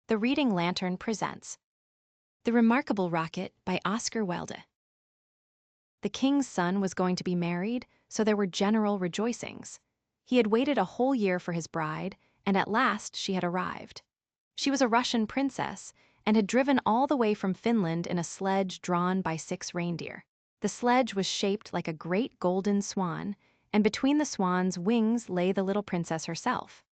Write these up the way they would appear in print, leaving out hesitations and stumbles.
The Reading Lantern presents The Remarkable Rocket by Oscar Wilde. The king's son was going to be married, so there were general rejoicings. He had waited a whole year for his bride, and at last she had arrived. She was a Russian princess, and had driven all the way from Finland in a sledge drawn by 6 reindeer. The sledge was shaped like a great golden swan, and between the swan's wings lay the little princess herself.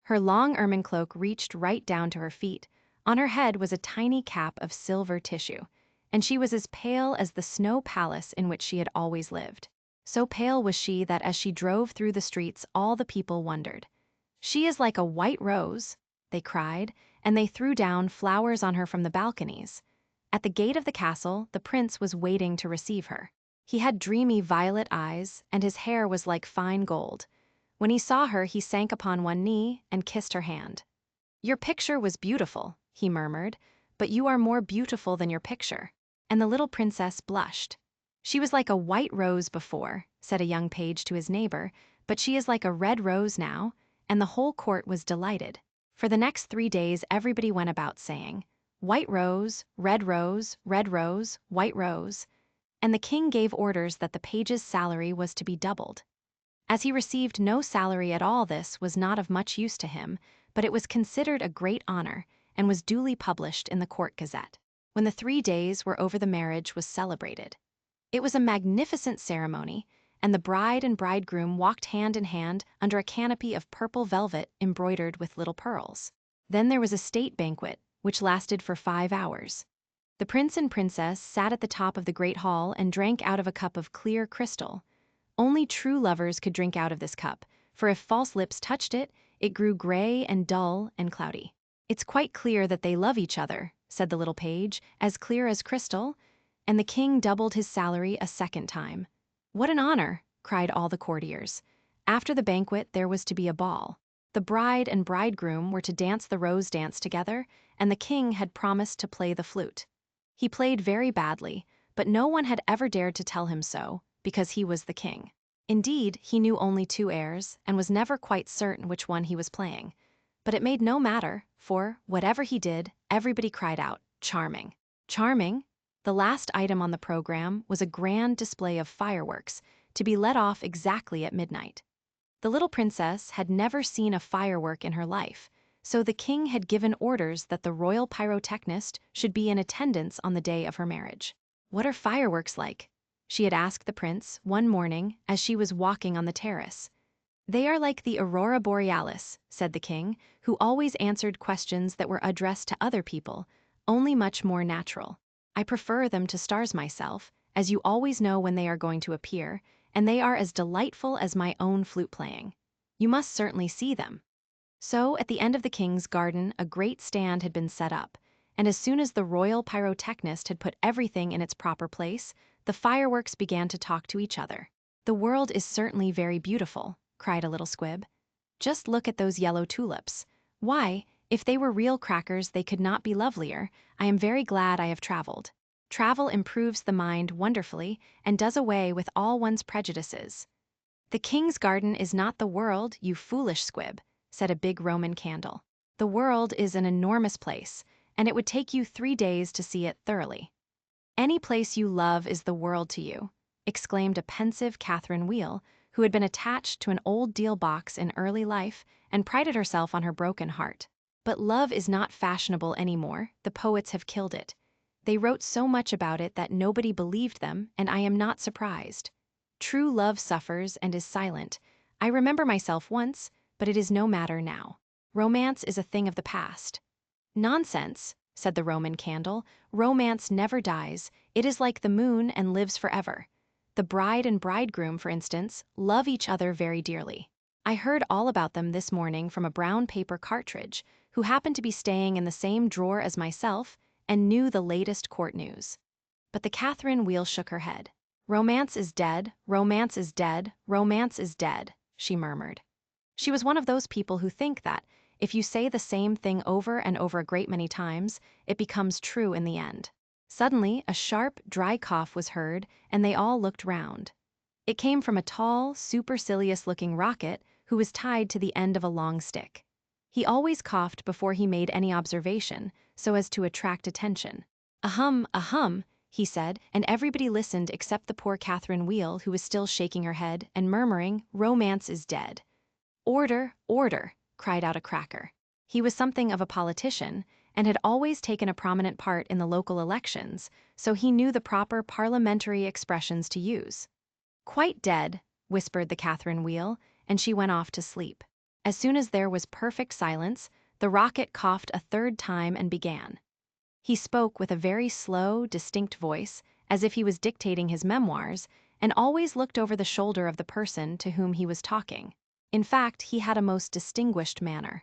Her long ermine cloak reached right down to her feet. On her head was a tiny cap of silver tissue, and she was as pale as the snow palace in which she had always lived. So pale was she that as she drove through the streets all the people wondered. "She is like a white rose," they cried, and they threw down flowers on her from the balconies. At the gate of the castle, the prince was waiting to receive her. He had dreamy violet eyes, and his hair was like fine gold. When he saw her, he sank upon one knee and kissed her hand. "Your picture was beautiful," he murmured, "but you are more beautiful than your picture." And the little princess blushed. "She was like a white rose before," said a young page to his neighbor, "but she is like a red rose now," and the whole court was delighted. For the next 3 days everybody went about saying, "White rose, red rose, red rose, white rose," and the king gave orders that the page's salary was to be doubled. As he received no salary at all, this was not of much use to him, but it was considered a great honor, and was duly published in the court gazette. When the 3 days were over, the marriage was celebrated. It was a magnificent ceremony, and the bride and bridegroom walked hand in hand under a canopy of purple velvet embroidered with little pearls. Then there was a state banquet, which lasted for 5 hours. The prince and princess sat at the top of the great hall and drank out of a cup of clear crystal. Only true lovers could drink out of this cup, for if false lips touched it, it grew gray and dull and cloudy. "It's quite clear that they love each other," said the little page, "as clear as crystal," and the king doubled his salary a second time. "What an honor!" cried all the courtiers. After the banquet there was to be a ball. The bride and bridegroom were to dance the rose dance together, and the king had promised to play the flute. He played very badly, but no one had ever dared to tell him so, because he was the king. Indeed, he knew only 2 airs, and was never quite certain which one he was playing. But it made no matter, for, whatever he did, everybody cried out, "Charming! Charming!" The last item on the program was a grand display of fireworks, to be let off exactly at midnight. The little princess had never seen a firework in her life, so the king had given orders that the royal pyrotechnist should be in attendance on the day of her marriage. "What are fireworks like?" she had asked the prince one morning as she was walking on the terrace. "They are like the aurora borealis," said the king, who always answered questions that were addressed to other people, only much more natural. "I prefer them to stars myself, as you always know when they are going to appear, and they are as delightful as my own flute playing. You must certainly see them." So, at the end of the king's garden, a great stand had been set up, and as soon as the royal pyrotechnist had put everything in its proper place, the fireworks began to talk to each other. "The world is certainly very beautiful," cried a little squib. "Just look at those yellow tulips. Why, if they were real crackers they could not be lovelier. I am very glad I have traveled. Travel improves the mind wonderfully and does away with all one's prejudices." "The king's garden is not the world, you foolish squib," said a big Roman candle. "The world is an enormous place, and it would take you 3 days to see it thoroughly." "Any place you love is the world to you," exclaimed a pensive Catherine Wheel, who had been attached to an old deal box in early life and prided herself on her broken heart. "But love is not fashionable anymore, the poets have killed it. They wrote so much about it that nobody believed them, and I am not surprised. True love suffers and is silent. I remember myself once, but it is no matter now. Romance is a thing of the past." "Nonsense," said the Roman candle. "Romance never dies. It is like the moon and lives forever. The bride and bridegroom, for instance, love each other very dearly. I heard all about them this morning from a brown paper cartridge, who happened to be staying in the same drawer as myself and knew the latest court news." But the Catherine Wheel shook her head. "Romance is dead, romance is dead, romance is dead," she murmured. She was one of those people who think that, if you say the same thing over and over a great many times, it becomes true in the end. Suddenly, a sharp, dry cough was heard, and they all looked round. It came from a tall, supercilious-looking rocket who was tied to the end of a long stick. He always coughed before he made any observation, so as to attract attention. Ahem, he said, and everybody listened except the poor Catherine Wheel, who was still shaking her head and murmuring, "Romance is dead." "Order, order," cried out a cracker. He was something of a politician, and had always taken a prominent part in the local elections, so he knew the proper parliamentary expressions to use. "Quite dead," whispered the Catherine Wheel, and she went off to sleep. As soon as there was perfect silence, the Rocket coughed a third time and began. He spoke with a very slow, distinct voice, as if he was dictating his memoirs, and always looked over the shoulder of the person to whom he was talking. In fact, he had a most distinguished manner.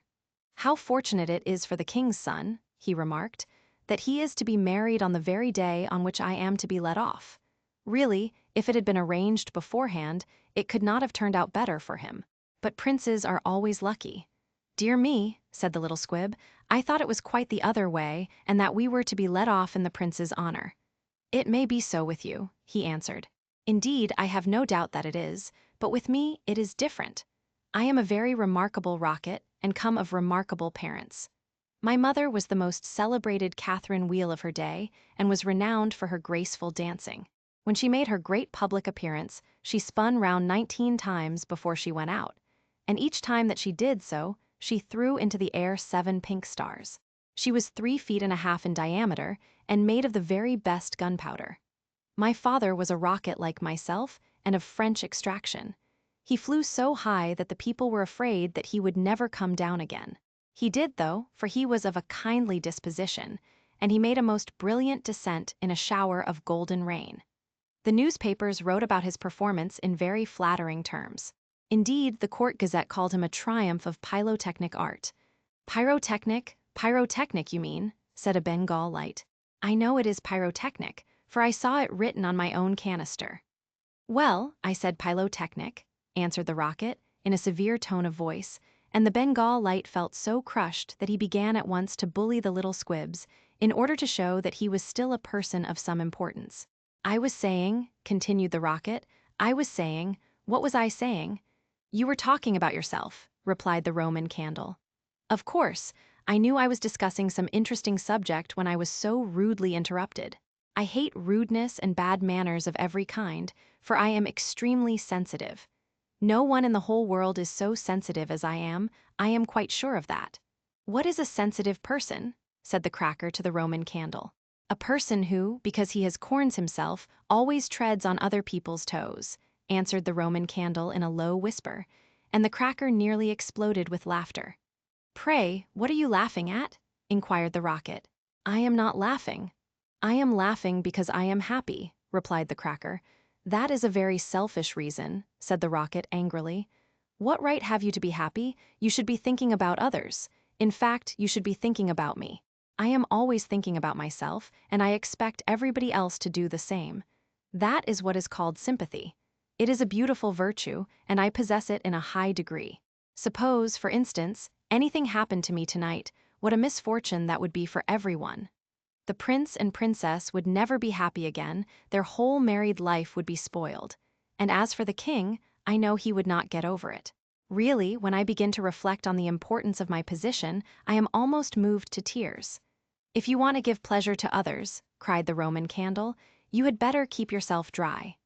"How fortunate it is for the king's son," he remarked, "that he is to be married on the very day on which I am to be let off. Really, if it had been arranged beforehand, it could not have turned out better for him. But princes are always lucky." "Dear me," said the little squib, "I thought it was quite the other way, and that we were to be let off in the prince's honor." "It may be so with you," he answered. "Indeed, I have no doubt that it is, but with me it is different. I am a very remarkable rocket, and come of remarkable parents. My mother was the most celebrated Catherine Wheel of her day, and was renowned for her graceful dancing. When she made her great public appearance, she spun round 19 times before she went out, and each time that she did so, she threw into the air 7 pink stars. She was 3 feet and a half in diameter, and made of the very best gunpowder. My father was a rocket like myself, and of French extraction. He flew so high that the people were afraid that he would never come down again. He did, though, for he was of a kindly disposition, and he made a most brilliant descent in a shower of golden rain. The newspapers wrote about his performance in very flattering terms. Indeed, the Court Gazette called him a triumph of pyrotechnic art. Pyrotechnic, you mean," said a Bengal light. "I know it is pyrotechnic, for I saw it written on my own canister." "Well, I said pyrotechnic," answered the Rocket, in a severe tone of voice, and the Bengal light felt so crushed that he began at once to bully the little squibs, in order to show that he was still a person of some importance. "I was saying," continued the Rocket, what was I saying?" "You were talking about yourself," replied the Roman Candle. "Of course, I knew I was discussing some interesting subject when I was so rudely interrupted. I hate rudeness and bad manners of every kind, for I am extremely sensitive. No one in the whole world is so sensitive as I am quite sure of that." "What is a sensitive person?" said the Cracker to the Roman Candle. "A person who, because he has corns himself, always treads on other people's toes," answered the Roman Candle in a low whisper, and the Cracker nearly exploded with laughter. "Pray, what are you laughing at?" inquired the Rocket. "I am not laughing. I am laughing because I am happy," replied the Cracker. "That is a very selfish reason," said the Rocket angrily. "What right have you to be happy? You should be thinking about others. In fact, you should be thinking about me. I am always thinking about myself, and I expect everybody else to do the same. That is what is called sympathy. It is a beautiful virtue, and I possess it in a high degree. Suppose, for instance, anything happened to me tonight, what a misfortune that would be for everyone. The prince and princess would never be happy again, their whole married life would be spoiled. And as for the king, I know he would not get over it. Really, when I begin to reflect on the importance of my position, I am almost moved to tears." "If you want to give pleasure to others," cried the Roman Candle, "you had better keep yourself dry."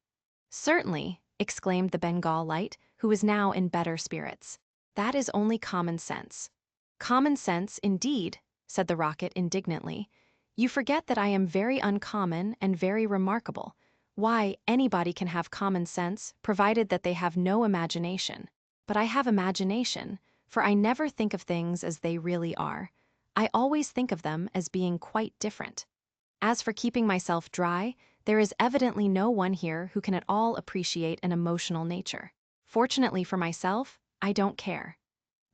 "Certainly," exclaimed the Bengal light, who was now in better spirits. "That is only common sense." "Common sense, indeed," said the Rocket indignantly. "You forget that I am very uncommon and very remarkable. Why, anybody can have common sense, provided that they have no imagination. But I have imagination, for I never think of things as they really are. I always think of them as being quite different. As for keeping myself dry, there is evidently no one here who can at all appreciate an emotional nature. Fortunately for myself, I don't care.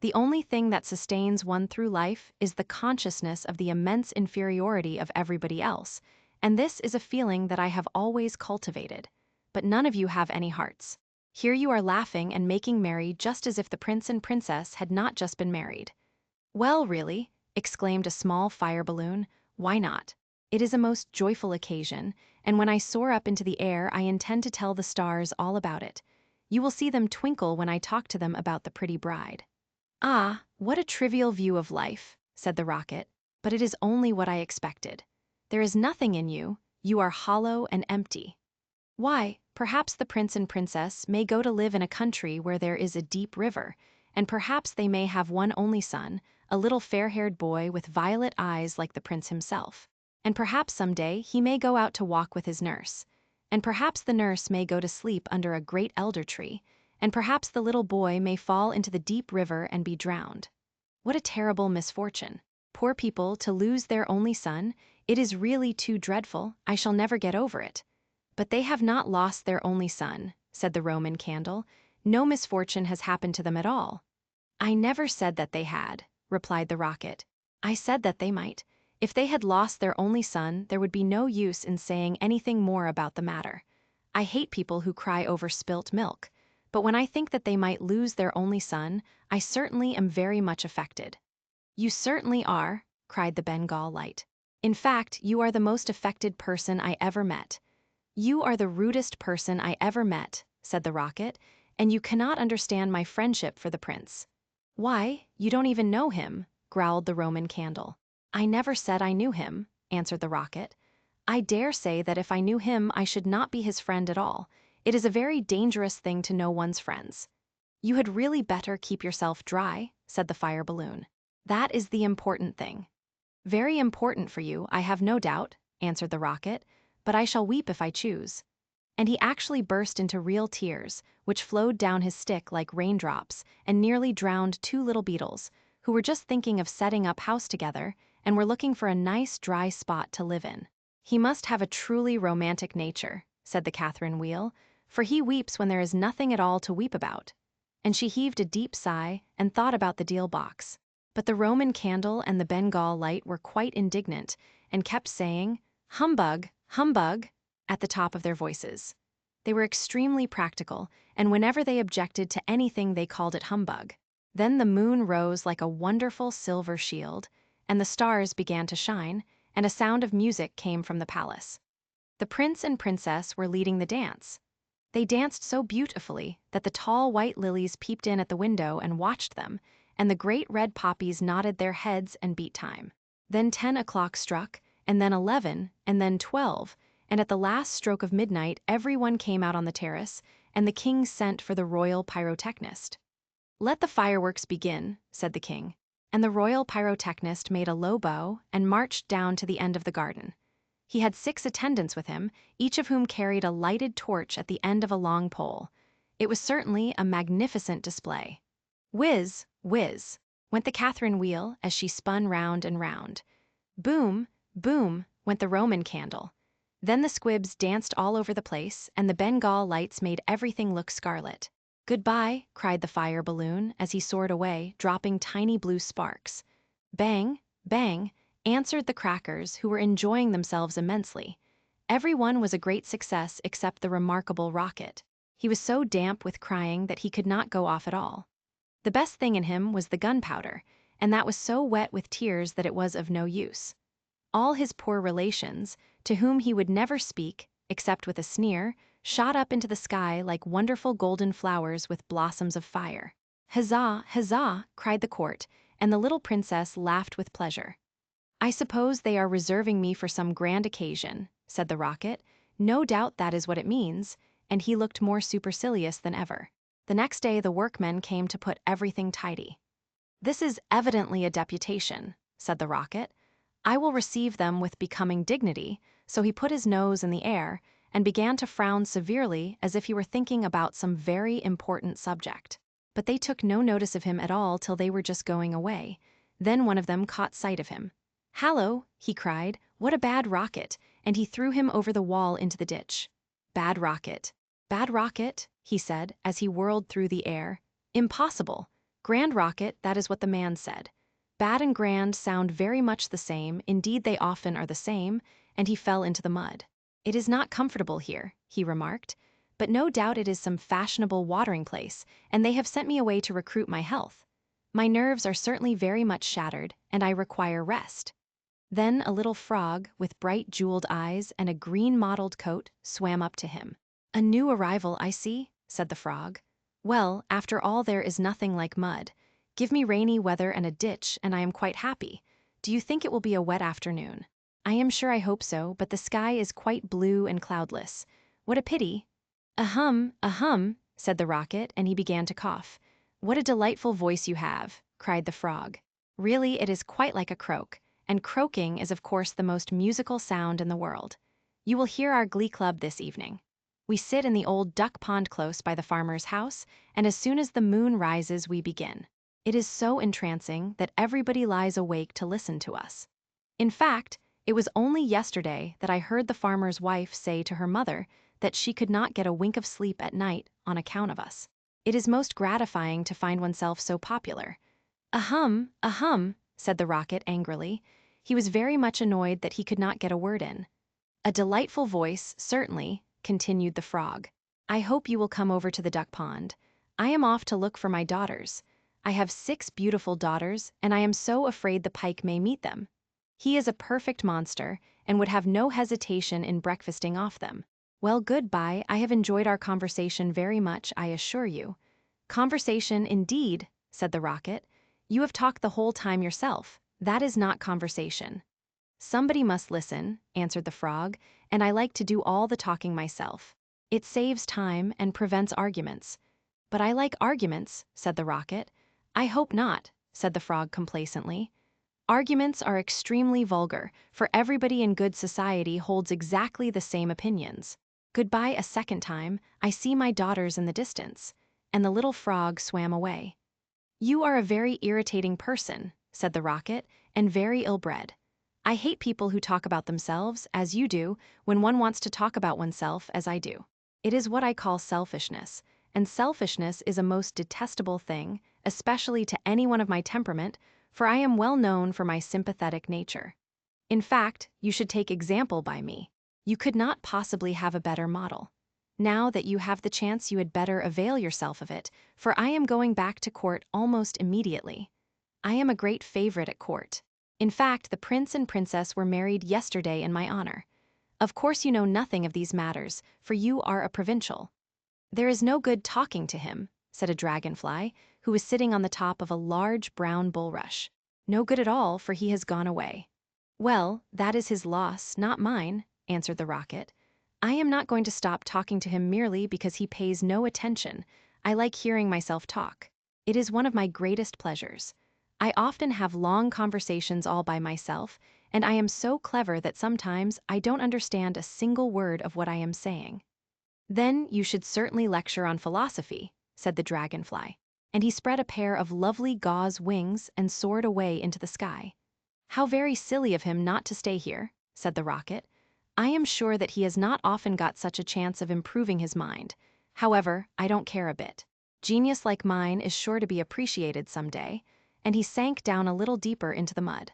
The only thing that sustains one through life is the consciousness of the immense inferiority of everybody else, and this is a feeling that I have always cultivated. But none of you have any hearts. Here you are laughing and making merry just as if the prince and princess had not just been married." "Well, really," exclaimed a small fire balloon, "why not? It is a most joyful occasion, and when I soar up into the air I intend to tell the stars all about it. You will see them twinkle when I talk to them about the pretty bride." "Ah, what a trivial view of life," said the rocket, "but it is only what I expected. There is nothing in you, you are hollow and empty. Why, perhaps the prince and princess may go to live in a country where there is a deep river, and perhaps they may have one only son, a little fair-haired boy with violet eyes like the prince himself. And perhaps someday he may go out to walk with his nurse. And perhaps the nurse may go to sleep under a great elder tree, and perhaps the little boy may fall into the deep river and be drowned. What a terrible misfortune. Poor people to lose their only son, it is really too dreadful, I shall never get over it. But they have not lost their only son," said the Roman candle. "No misfortune has happened to them at all." "I never said that they had," replied the rocket. "I said that they might. If they had lost their only son, there would be no use in saying anything more about the matter. I hate people who cry over spilt milk, but when I think that they might lose their only son, I certainly am very much affected." "You certainly are," cried the Bengal light. "In fact, you are the most affected person I ever met." "You are the rudest person I ever met," said the rocket, "and you cannot understand my friendship for the prince." "Why, you don't even know him," growled the Roman candle. "I never said I knew him," answered the rocket. "I dare say that if I knew him I should not be his friend at all. It is a very dangerous thing to know one's friends." "You had really better keep yourself dry," said the fire balloon. "That is the important thing." "Very important for you, I have no doubt," answered the rocket, "but I shall weep if I choose." And he actually burst into real tears, which flowed down his stick like raindrops, and nearly drowned two little beetles, who were just thinking of setting up house together, and were looking for a nice dry spot to live in. "He must have a truly romantic nature," said the Catherine Wheel, "for he weeps when there is nothing at all to weep about." And she heaved a deep sigh, and thought about the deal box. But the Roman candle and the Bengal light were quite indignant, and kept saying, "Humbug, humbug," at the top of their voices. They were extremely practical, and whenever they objected to anything they called it humbug. Then the moon rose like a wonderful silver shield, and the stars began to shine, and a sound of music came from the palace. The prince and princess were leading the dance. They danced so beautifully that the tall white lilies peeped in at the window and watched them, and the great red poppies nodded their heads and beat time. Then 10 o'clock struck, and then 11, and then 12, and at the last stroke of midnight everyone came out on the terrace, and the king sent for the royal pyrotechnist. "Let the fireworks begin," said the king, and the royal pyrotechnist made a low bow and marched down to the end of the garden. He had 6 attendants with him, each of whom carried a lighted torch at the end of a long pole. It was certainly a magnificent display. Whiz, whiz, went the Catherine wheel as she spun round and round. Boom, boom, went the Roman candle. Then the squibs danced all over the place, and the Bengal lights made everything look scarlet. "Goodbye," cried the fire balloon as he soared away, dropping tiny blue sparks. Bang, bang, answered the crackers, who were enjoying themselves immensely. Every one was a great success except the remarkable rocket. He was so damp with crying that he could not go off at all. The best thing in him was the gunpowder, and that was so wet with tears that it was of no use. All his poor relations, to whom he would never speak, except with a sneer, shot up into the sky like wonderful golden flowers with blossoms of fire. "Huzzah, huzzah!" cried the court, and the little princess laughed with pleasure. "I suppose they are reserving me for some grand occasion," said the rocket. "No doubt that is what it means," and he looked more supercilious than ever. The next day the workmen came to put everything tidy. "This is evidently a deputation," said the rocket. "I will receive them with becoming dignity," so he put his nose in the air, and began to frown severely as if he were thinking about some very important subject. But they took no notice of him at all till they were just going away. Then one of them caught sight of him. "Hallo!" he cried, "what a bad rocket!" and he threw him over the wall into the ditch. "Bad rocket, bad rocket," he said as he whirled through the air. "Impossible! Grand rocket, that is what the man said. Bad and grand sound very much the same, indeed they often are the same," and he fell into the mud. "It is not comfortable here," he remarked, "but no doubt it is some fashionable watering place, and they have sent me away to recruit my health. My nerves are certainly very much shattered, and I require rest." Then a little frog, with bright jeweled eyes and a green mottled coat, swam up to him. "A new arrival, I see," said the frog. "Well, after all there is nothing like mud. Give me rainy weather and a ditch, and I am quite happy. Do you think it will be a wet afternoon? I am sure I hope so, but the sky is quite blue and cloudless. What a pity. Ahem, said the rocket, and he began to cough. What a delightful voice you have, cried the frog. Really, it is quite like a croak, and croaking is of course the most musical sound in the world. You will hear our glee club this evening. We sit in the old duck pond close by the farmer's house, and as soon as the moon rises we begin. It is so entrancing that everybody lies awake to listen to us. In fact, it was only yesterday that I heard the farmer's wife say to her mother that she could not get a wink of sleep at night on account of us. It is most gratifying to find oneself so popular. Ahem, said the rocket angrily. He was very much annoyed that he could not get a word in. A delightful voice, certainly, continued the frog. I hope you will come over to the duck pond. I am off to look for my daughters. I have 6 beautiful daughters, and I am so afraid the pike may meet them. He is a perfect monster, and would have no hesitation in breakfasting off them. Well, goodbye, I have enjoyed our conversation very much, I assure you. Conversation, indeed, said the rocket. You have talked the whole time yourself. That is not conversation. Somebody must listen, answered the frog, and I like to do all the talking myself. It saves time and prevents arguments. But I like arguments, said the rocket. I hope not, said the frog complacently. Arguments are extremely vulgar, for everybody in good society holds exactly the same opinions. Goodbye a second time, I see my daughters in the distance. And the little frog swam away. You are a very irritating person, said the rocket, and very ill-bred. I hate people who talk about themselves, as you do, when one wants to talk about oneself, as I do. It is what I call selfishness, and selfishness is a most detestable thing, especially to anyone of my temperament, for I am well known for my sympathetic nature. In fact, you should take example by me. You could not possibly have a better model. Now that you have the chance, you had better avail yourself of it, for I am going back to court almost immediately. I am a great favorite at court. In fact, the prince and princess were married yesterday in my honor. Of course you know nothing of these matters, for you are a provincial. There is no good talking to him, said a dragonfly, who was sitting on the top of a large brown bulrush. No good at all, for he has gone away. Well, that is his loss, not mine, answered the rocket. I am not going to stop talking to him merely because he pays no attention. I like hearing myself talk. It is one of my greatest pleasures. I often have long conversations all by myself, and I am so clever that sometimes I don't understand a single word of what I am saying. Then you should certainly lecture on philosophy, said the dragonfly, and he spread a pair of lovely gauze wings and soared away into the sky. How very silly of him not to stay here, said the rocket. I am sure that he has not often got such a chance of improving his mind. However, I don't care a bit. Genius like mine is sure to be appreciated some day, and he sank down a little deeper into the mud.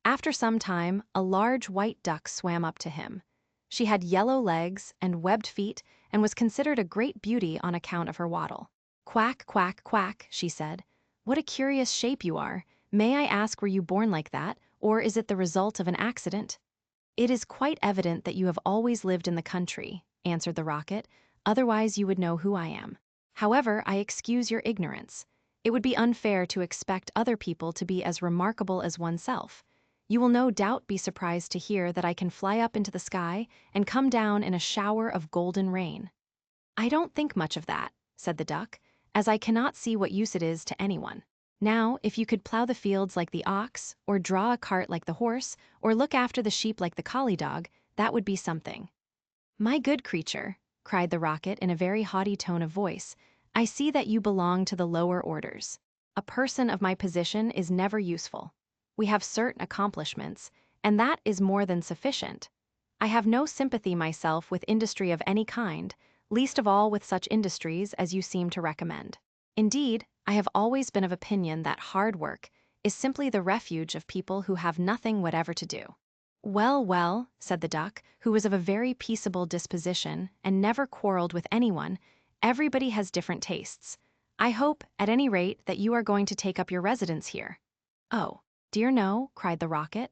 After some time, a large white duck swam up to him. She had yellow legs and webbed feet and was considered a great beauty on account of her waddle. Quack, quack, quack, she said. What a curious shape you are. May I ask, were you born like that, or is it the result of an accident? It is quite evident that you have always lived in the country, answered the rocket, otherwise you would know who I am. However, I excuse your ignorance. It would be unfair to expect other people to be as remarkable as oneself. You will no doubt be surprised to hear that I can fly up into the sky and come down in a shower of golden rain. I don't think much of that, said the duck, as I cannot see what use it is to anyone. Now, if you could plow the fields like the ox, or draw a cart like the horse, or look after the sheep like the collie dog, that would be something. My good creature, cried the rocket in a very haughty tone of voice, I see that you belong to the lower orders. A person of my position is never useful. We have certain accomplishments, and that is more than sufficient. I have no sympathy myself with industry of any kind, least of all with such industries as you seem to recommend. Indeed, I have always been of opinion that hard work is simply the refuge of people who have nothing whatever to do. Well, said the duck, who was of a very peaceable disposition and never quarreled with anyone, everybody has different tastes. I hope, at any rate, that you are going to take up your residence here. Oh, dear no, cried the rocket.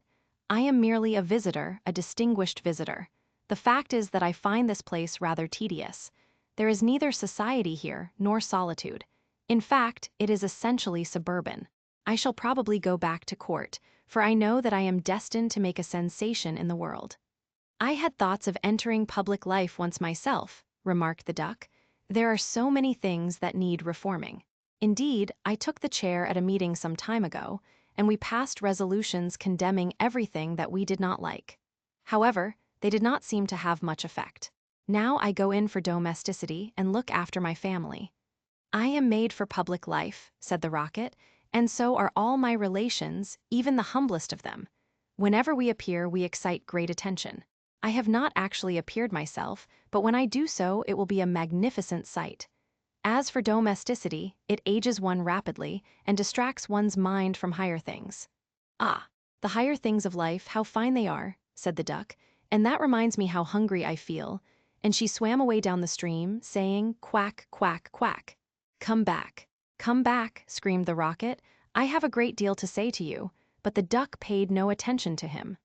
I am merely a visitor, a distinguished visitor. The fact is that I find this place rather tedious. There is neither society here nor solitude. In fact, it is essentially suburban. I shall probably go back to court, for I know that I am destined to make a sensation in the world." "I had thoughts of entering public life once myself," remarked the duck. "There are so many things that need reforming. Indeed, I took the chair at a meeting some time ago, and we passed resolutions condemning everything that we did not like. However, they did not seem to have much effect. Now I go in for domesticity and look after my family." "I am made for public life," said the rocket, "and so are all my relations, even the humblest of them. Whenever we appear, we excite great attention. I have not actually appeared myself, but when I do so, it will be a magnificent sight. As for domesticity, it ages one rapidly and distracts one's mind from higher things." "Ah, the higher things of life, how fine they are," said the duck, "and that reminds me how hungry I feel." And she swam away down the stream, saying, "Quack, quack, quack." "Come back, come back," screamed the rocket. "I have a great deal to say to you." But the duck paid no attention to him.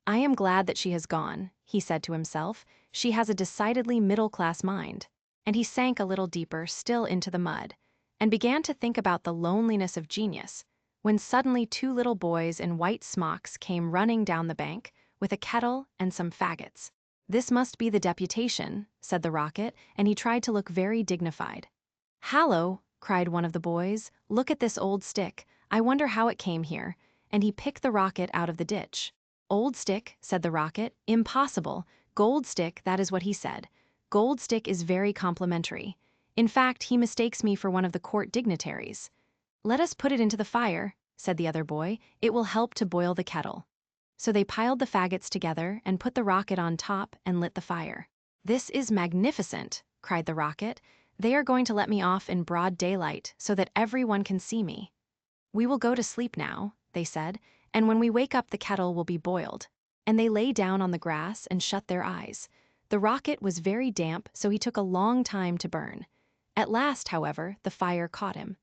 "I am glad that she has gone," he said to himself. "She has a decidedly middle-class mind." And he sank a little deeper still into the mud, and began to think about the loneliness of genius, when suddenly two little boys in white smocks came running down the bank, with a kettle and some faggots. "This must be the deputation," said the rocket, and he tried to look very dignified. "Hallo!" cried one of the boys. "Look at this old stick. I wonder how it came here." And he picked the rocket out of the ditch. "Old stick," said the rocket. "Impossible. Gold stick," that is what he said. "Gold stick is very complimentary. In fact, he mistakes me for one of the court dignitaries." "Let us put it into the fire," said the other boy. "It will help to boil the kettle." So they piled the faggots together and put the rocket on top and lit the fire. "This is magnificent," cried the rocket. "They are going to let me off in broad daylight so that everyone can see me." "We will go to sleep now," they said, "and when we wake up the kettle will be boiled." And they lay down on the grass and shut their eyes. The rocket was very damp, so he took a long time to burn. At last, however, the fire caught him.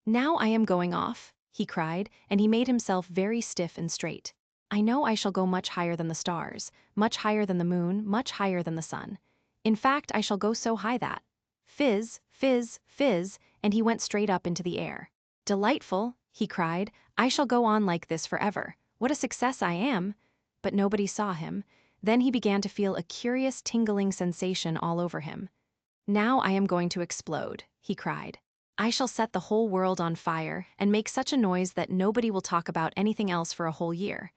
"Now I am going off," he cried, and he made himself very stiff and straight. "I know I shall go much higher than the stars, much higher than the moon, much higher than the sun. In fact, I shall go so high that—" Fizz, fizz, fizz, and he went straight up into the air. "Delightful," he cried. "I shall go on like this forever. What a success I am!" But nobody saw him. Then he began to feel a curious tingling sensation all over him. "Now I am going to explode," he cried. "I shall set the whole world on fire and make such a noise that nobody will talk about anything else for a whole year."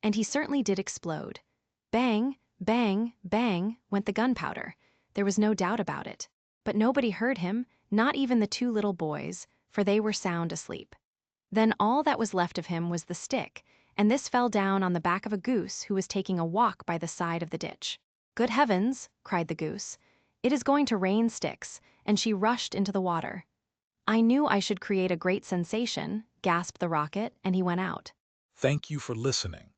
And he certainly did explode. Bang, bang, bang went the gunpowder. There was no doubt about it. But nobody heard him, not even the two little boys, for they were sound asleep. Then all that was left of him was the stick, and this fell down on the back of a goose who was taking a walk by the side of the ditch. "Good heavens!" cried the goose. "It is going to rain sticks," and she rushed into the water. "I knew I should create a great sensation," gasped the rocket, and he went out. Thank you for listening.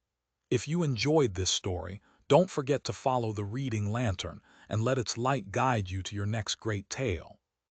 If you enjoyed this story, don't forget to follow the reading lantern and let its light guide you to your next great tale.